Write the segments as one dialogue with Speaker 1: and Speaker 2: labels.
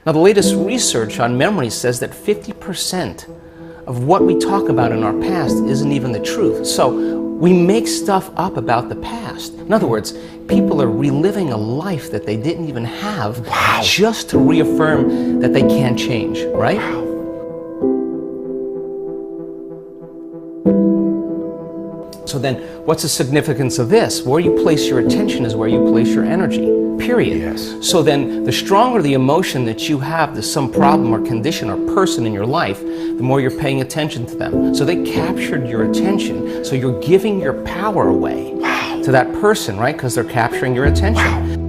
Speaker 1: Now, the latest research on memory says that 50% of what we talk about in our past isn't even the truth. So we make stuff up about the past. In other words, people are reliving a life that they didn't even have.
Speaker 2: Wow.
Speaker 1: Just to reaffirm that they can't change, right?
Speaker 2: Wow.
Speaker 1: So then, what's the significance of this? Where you place your attention is where you place your energy, period.
Speaker 2: Yes.
Speaker 1: So then, the stronger the emotion that you have to some problem or condition or person in your life, the more you're paying attention to them. So they captured your attention, so you're giving your power away to that person, right? Because they're capturing your attention.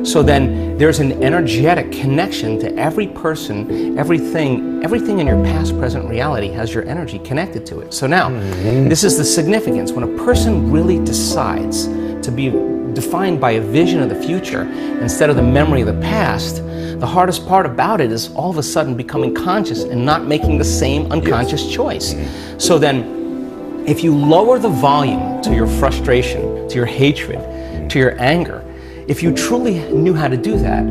Speaker 1: So then there's an energetic connection to every person, everything in your past, present reality has your energy connected to it. So now, this is the significance. When a person really decides to be defined by a vision of the future instead of the memory of the past, the hardest part about it is all of a sudden becoming conscious and not making the same unconscious choice. So then, if you lower the volume to your frustration, to your hatred, to your anger, if you truly knew how to do that,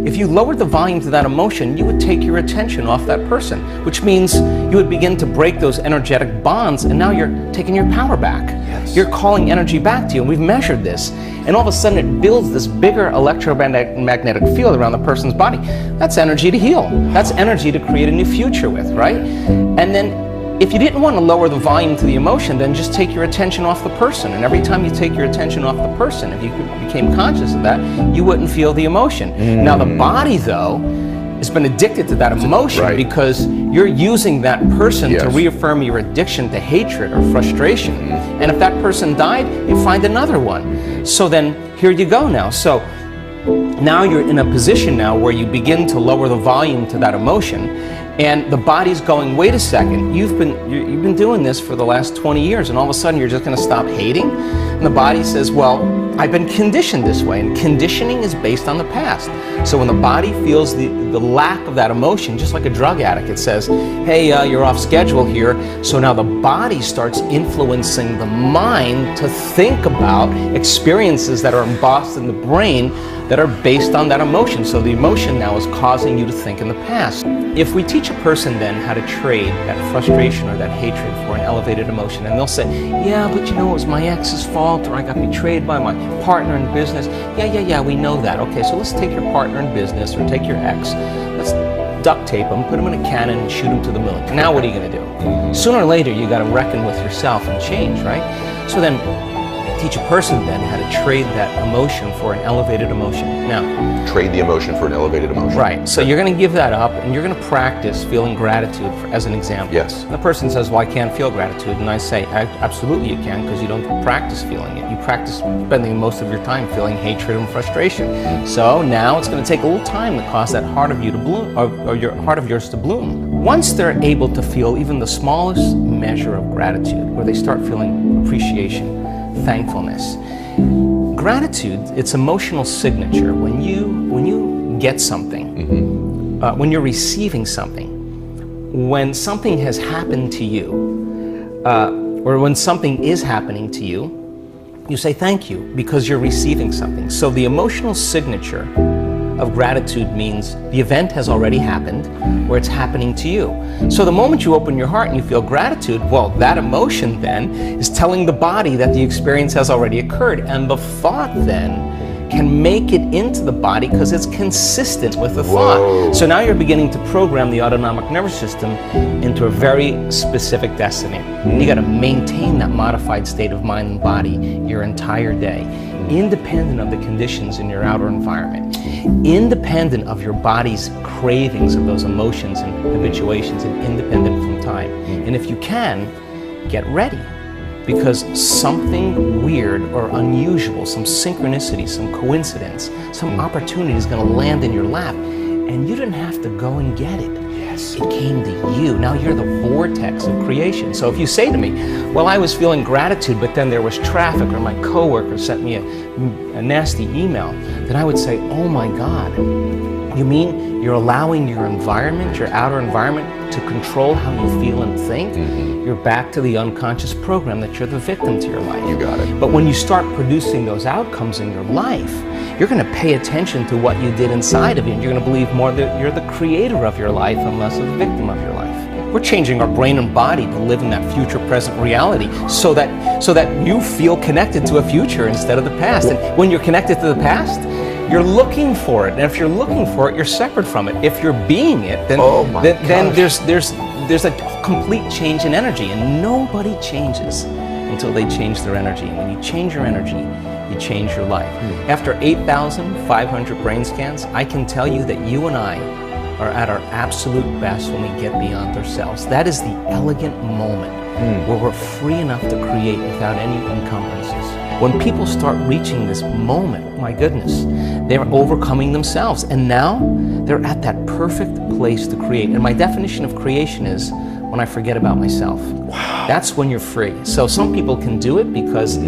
Speaker 1: if you lowered the volume to that emotion, you would take your attention off that person, which means you would begin to break those energetic bonds, and now you're taking your power back.
Speaker 2: Yes.
Speaker 1: You're calling energy back to you, and we've measured this. And all of a sudden it builds this bigger electromagnetic field around the person's body. That's energy to heal. That's energy to create a new future with, right? And then if you didn't want to lower the volume to the emotion, then just take your attention off the person. And every time you take your attention off the person, if you became conscious of that, you wouldn't feel the emotion. Now the body, though, has been addicted to that emotion because you're using that person to reaffirm your addiction to hatred or frustration. And if that person died, you find another one. So then here you go now. So now you're in a position now where you begin to lower the volume to that emotion. And the body's going, wait a second, you've been doing this for the last 20 years, and all of a sudden you're just going to stop hating? And the body says, well, I've been conditioned this way, and conditioning is based on the past. So when the body feels the lack of that emotion, just like a drug addict, it says, hey, you're off schedule here. So now the body starts influencing the mind to think about experiences that are embossed in the brain that are based on that emotion. So the emotion now is causing you to think in the past. If we teach a person then how to trade that frustration or that hatred for an elevated emotion, and they'll say, yeah, but you know, it was my ex's fault, or I got betrayed by my partner in business. Yeah, we know that. Okay, so let's take your partner in business or take your ex. Let's duct tape them, put them in a cannon, and shoot them to the moon. Now what are you going to do? Sooner or later, you got to reckon with yourself and change, right? So then, teach a person then how to trade that emotion for an elevated emotion. Now,
Speaker 2: trade the emotion for an elevated emotion.
Speaker 1: Right. So you're going to give that up, and you're going to practice feeling gratitude as an example.
Speaker 2: Yes.
Speaker 1: And the person says, well, I can't feel gratitude. And I say, absolutely you can, because you don't practice feeling it. You practice spending most of your time feeling hatred and frustration. So now it's going to take a little time to cause that heart of you to bloom, or your heart of yours to bloom. Once they're able to feel even the smallest measure of gratitude, where they start feeling appreciation, thankfulness. Gratitude, it's emotional signature. When you get something, when you're receiving something, when something has happened to you, or when something is happening to you, you say thank you because you're receiving something. So the emotional signature of gratitude means the event has already happened, or it's happening to you. So the moment you open your heart and you feel gratitude, well, that emotion then is telling the body that the experience has already occurred, and the thought then can make it into the body because it's consistent with the thought. So now you're beginning to program the autonomic nervous system into a very specific destiny. You got to maintain that modified state of mind and body your entire day, independent of the conditions in your outer environment, independent of your body's cravings of those emotions and habituations, and independent from time. And if you can, get ready, because something weird or unusual, some synchronicity, some coincidence, some opportunity is going to land in your lap, and you didn't have to go and get it. Yes. It came to you. Now you're the vortex of creation. So if you say to me, well, I was feeling gratitude, but then there was traffic, or my coworker sent me a nasty email, then I would say, oh my God, You mean you're allowing your environment, your outer environment, to control how you feel and think? You're back to the unconscious program that you're the victim to your life.
Speaker 2: You got it.
Speaker 1: But when you start producing those outcomes in your life, you're going to pay attention to what you did inside of you, and you're going to believe more that you're the creator of your life and less of the victim of your life. We're changing our brain and body to live in that future present reality so that you feel connected to a future instead of the past. And when you're connected to the past, you're looking for it. And if you're looking for it, you're separate from it. If you're being it, then there's a complete change in energy, and nobody changes until they change their energy. And when you change your energy, you change your life. After 8,500 brain scans, I can tell you that you and I are at our absolute best when we get beyond ourselves. That is the elegant moment where we're free enough to create without any encumbrances. When people start reaching this moment, my goodness, they're overcoming themselves. And now they're at that perfect place to create. And my definition of creation is when I forget about myself. Wow. That's when you're free. So some people can do it because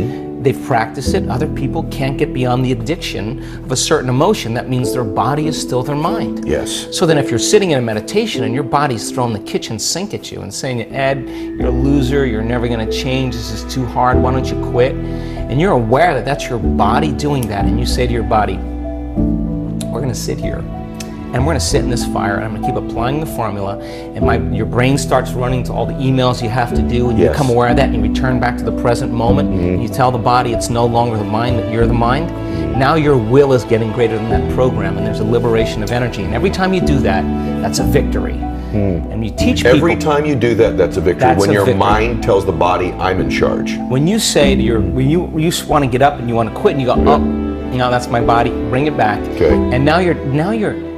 Speaker 1: they've practiced it. Other people can't get beyond the addiction of a certain emotion. That means their body is still their mind.
Speaker 2: Yes.
Speaker 1: So then if you're sitting in a meditation and your body's throwing the kitchen sink at you and saying, Ed, you're a loser, you're never going to change, this is too hard, why don't you quit? And you're aware that that's your body doing that, and you say to your body, we're going to sit here and we're going to sit in this fire, and I'm going to keep applying the formula, and your brain starts running to all the emails you have to do, and you become aware of that, and you return back to the present moment, and you tell the body it's no longer the mind, that you're the mind. Now your will is getting greater than that program, and there's a liberation of energy. And every time you do that, that's a victory. And you teach people.
Speaker 2: Every time you do that, that's a victory. When your mind tells the body, I'm in charge.
Speaker 1: When you say to when you want to get up and you want to quit, and you go, oh, no, that's my body, bring it back.
Speaker 2: Okay.
Speaker 1: And now you're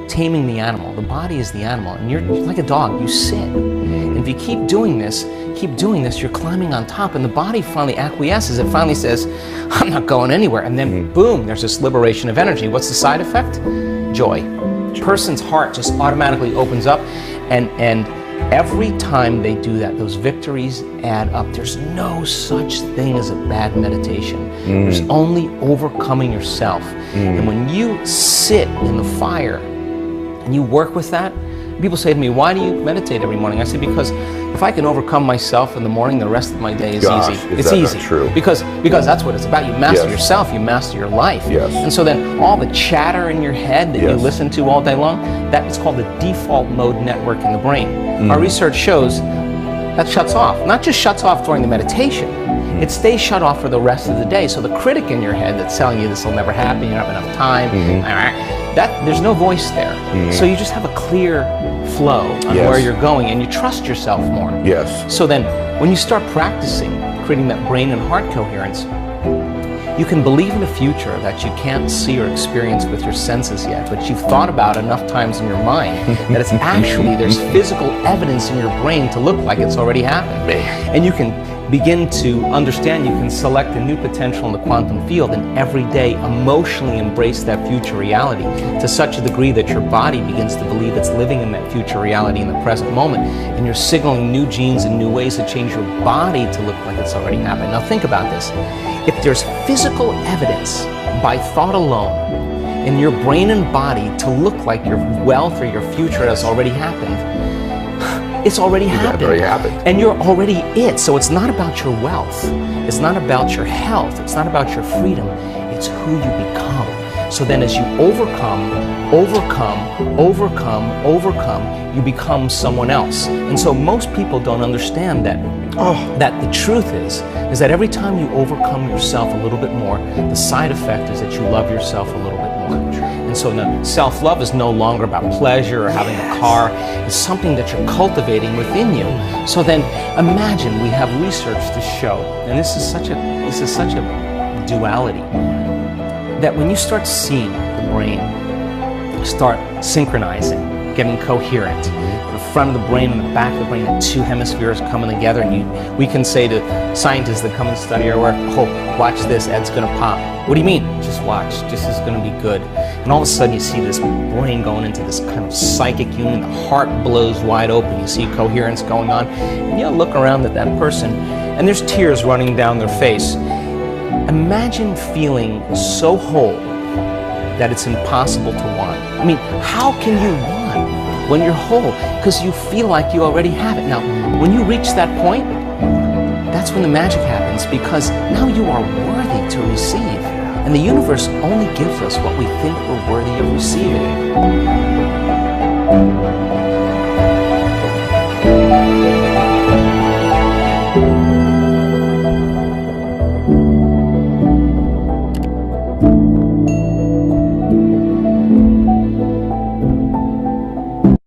Speaker 1: taming the animal. The body is the animal, and you're like a dog. You sit, and if you keep doing this, you're climbing on top, and the body finally acquiesces. It finally says, I'm not going anywhere. And then boom, there's this liberation of energy. What's the side effect? Joy. Person's heart just automatically opens up, and every time they do that, those victories add up. There's no such thing as a bad meditation. There's only overcoming yourself. And when you sit in the fire and you work with that, people say to me, why do you meditate every morning? I say, because if I can overcome myself in the morning, the rest of my day is easy. It's easy. Not true? Because that's what it's about. You master yourself, you master your life.
Speaker 2: Yes.
Speaker 1: And so then all the chatter in your head that you listen to all day long, that is called the default mode network in the brain. Our research shows that shuts off. Not just shuts off during the meditation, it stays shut off for the rest of the day. So the critic in your head that's telling you this will never happen, you don't have enough time, there's no voice there. So you just have a clear flow on where you're going, and you trust yourself more.
Speaker 2: Yes.
Speaker 1: So then when you start practicing creating that brain and heart coherence, you can believe in a future that you can't see or experience with your senses yet, but you've thought about enough times in your mind that it's actually, there's physical evidence in your brain to look like it's already happened. And you can begin to understand, you can select a new potential in the quantum field, and every day emotionally embrace that future reality to such a degree that your body begins to believe it's living in that future reality in the present moment, and you're signaling new genes and new ways to change your body to look like it's already happened. Now think about this. If there's physical evidence by thought alone in your brain and body to look like your wealth or your future has already happened, it's already happened. And you're already it. So it's not about your wealth. It's not about your health. It's not about your freedom. It's who you become. So then as you overcome, you become someone else. And so most people don't understand that that the truth is that every time you overcome yourself a little bit more, the side effect is that you love yourself a little bit more. And so the self-love is no longer about pleasure or having a car. It's something that you're cultivating within you. So then imagine, we have research to show, and this is such a duality, that when you start seeing the brain start synchronizing, getting coherent, the front of the brain and the back of the brain, the two hemispheres coming together, and we can say to scientists that come and study our work, oh, watch this, Ed's gonna pop. What do you mean? Just watch, this is gonna be good. And all of a sudden you see this brain going into this kind of psychic union, the heart blows wide open, you see coherence going on, and you look around at that person, and there's tears running down their face. Imagine feeling so whole that it's impossible to want. I mean, how can you want when you're whole? Because you feel like you already have it. Now, when you reach that point, that's when the magic happens, because now you are worthy to receive. And the universe only gives us what we think we're worthy of receiving.